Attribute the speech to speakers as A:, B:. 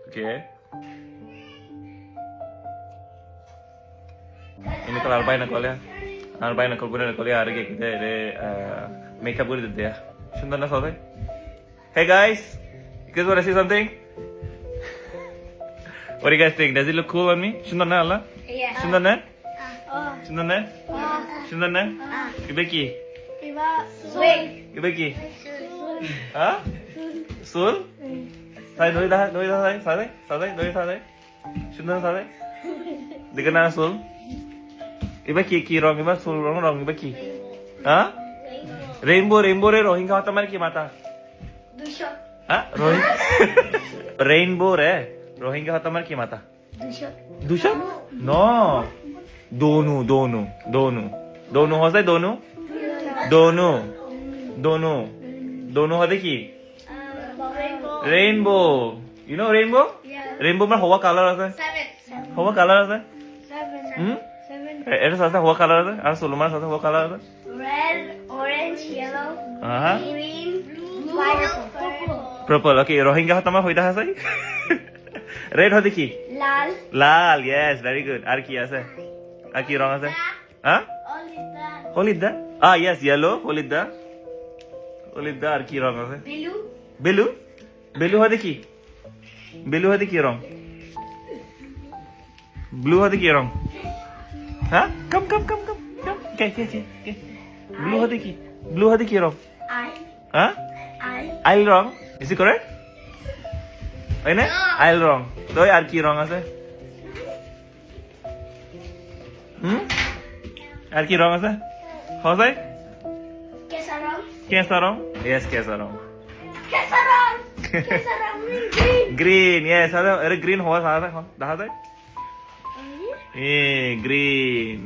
A: Okay. Ini kalau alpay nakol ya. Alpay nakol pura nakol ya. Arge kita ini makeup pura dite ya. Sundar na sabe? Hey guys, you guys want to see something? What do you guys think? Does it look cool on me? Sundar na Allah?
B: Yeah.
A: Sundar na?
B: Oh.
A: Sundar na? Sundar na? Iba ki?
B: Wait.
A: Iba ki? Ha? Sul? Sai doi dah sai, doi sai. Sundar sai. Diga na sul? Iba ki rong iba sul rong iba ki? Ha? Rainbow re Rohingya hota mar ki mata?
B: Dusha.
A: Ha? Rainbow re Rohingya hota mar ki mata?
B: Dusha.
A: Dusha? No. Donu হসে দonu হবে কি rainbow you know rainbow rainbow মানে হওয়া colour আছে হওয়া colour আছে এটা সাথে হওয়া কালার আছে আর সোলমার সাথে হওয়া কালার আছে
B: Red, orange, yellow, green, white,
A: purple okay Rohingya হতা আমার হইতা আছে রেড হবে কি
B: lal,
A: লাল yes very good আর কি আছে আর কি রং আছে হ্যাঁ হলিদা yes yellow হলিদা আর কি রং আছে
B: blue,
A: বেলু হয় কি কি রং ব্লু হয় কি রং হ্যাঁ কম কে ব্লু হয় কি রং
B: I,
A: হ্যাঁ
B: I,
A: আইল রং ইজ ইট কারেক্ট হয় না আইল রং তো আর কি রং আছে আর কি রং আছে হয়
B: Kesaram,
A: কেঁচা রং yes কেঁচা রং
B: Kesaram, green,
A: গ্রিন yes আরে গ্রিন হওয়া দেখা যায় এ গ্রিন